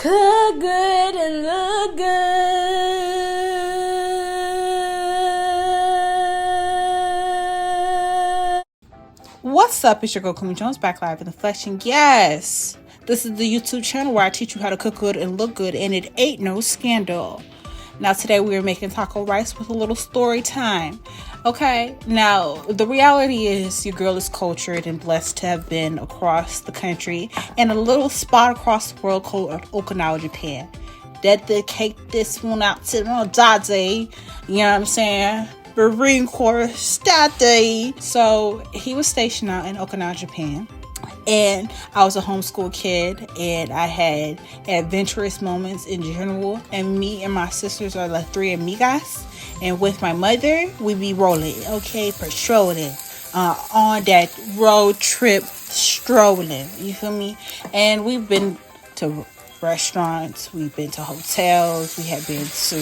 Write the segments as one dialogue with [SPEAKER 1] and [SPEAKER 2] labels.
[SPEAKER 1] Cook good and look good. What's up? It's your girl, Kumi Jones, back live in the flesh. And yes, this is the YouTube channel where I teach you how to cook good and look good, and it ain't no scandal. Now, today we are making taco rice with a little story time. Okay, now the reality is your girl is cultured and blessed to have been across the country in a little spot across the world called Okinawa, Japan. Dedicate this one out to Daddy, you know what I'm saying? Marine Corps Daddy. So he was stationed out in Okinawa, Japan. And I was a homeschool kid, and I had adventurous moments in general. And me and my sisters are the three amigas. And with my mother, we be rolling, okay, patrolling, on that road trip, strolling. You feel me? And we've been to restaurants, we've been to hotels, we have been to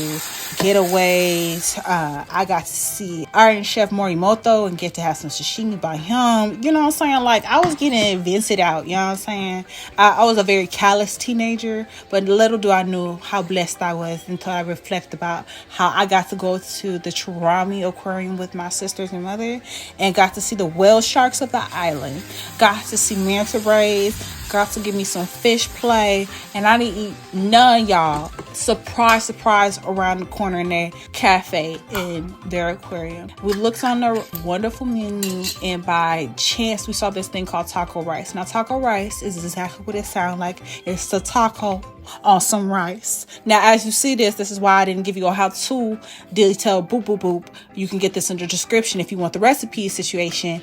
[SPEAKER 1] getaways. I got to see Iron Chef Morimoto and get to have some sashimi by him. You know what I'm saying? Like, I was getting vented out, you know what I'm saying? I was a very callous teenager, but little do I know how blessed I was until I reflect about how I got to go to the Chirami Aquarium with my sisters and mother and got to see the whale sharks of the island, got to see manta rays, got to give me some fish play, and I didn't eat none, y'all. Surprise, surprise, around the corner in their cafe in their aquarium. We looked on the wonderful menu, and by chance, we saw this thing called taco rice. Now, taco rice is exactly what it sounds like. It's the taco on some rice. Now, as you see this is why I didn't give you a how-to detail, boop, boop, boop. You can get this in the description if you want the recipe situation,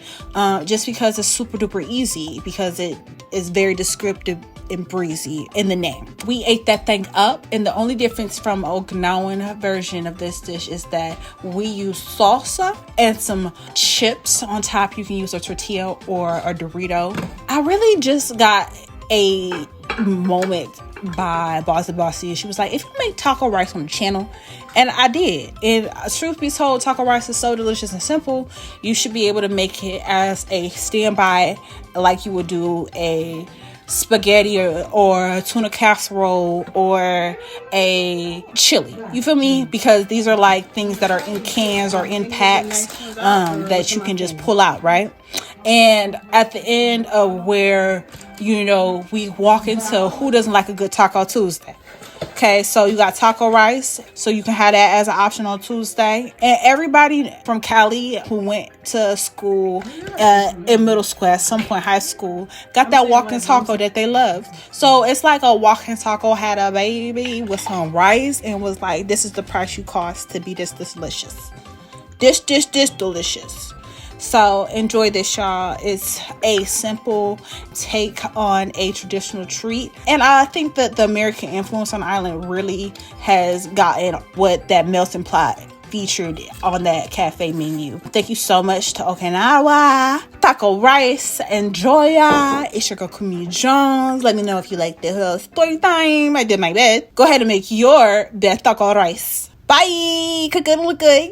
[SPEAKER 1] just because it's super duper easy, because it is very descriptive and breezy in the name. We ate that thing up, and the only difference from Okinawan version of this dish is that we use salsa and some chips on top. You can use a tortilla or a Dorito. I really just got a moment by Bossy. She was like, if you make taco rice on the channel, and I did. And truth be told, taco rice is so delicious and simple. You should be able to make it as a standby, like you would do a spaghetti or a tuna casserole or a chili. You feel me? Because these are like things that are in cans or in packs that you can just pull out, right? And at the end of where, you know, we walk into who doesn't like a good Taco Tuesday. Okay, so you got taco rice, so you can have that as an option on Tuesday. And everybody from Cali who went to school in middle school, at some point high school, got that walking taco that they loved. So it's like a walking taco had a baby with some rice and was like, this is the price you cost to be this delicious. This delicious. So enjoy this, y'all. It's a simple take on a traditional treat. And I think that the American influence on the island really has gotten what that melting pot featured on that cafe menu. Thank you so much to Okinawa Taco Rice. Enjoy, y'all. It's your girl, Kumi Jones. Let me know if you like the story time. I did my best. Go ahead and make your best taco rice. Bye. Cook good and look good.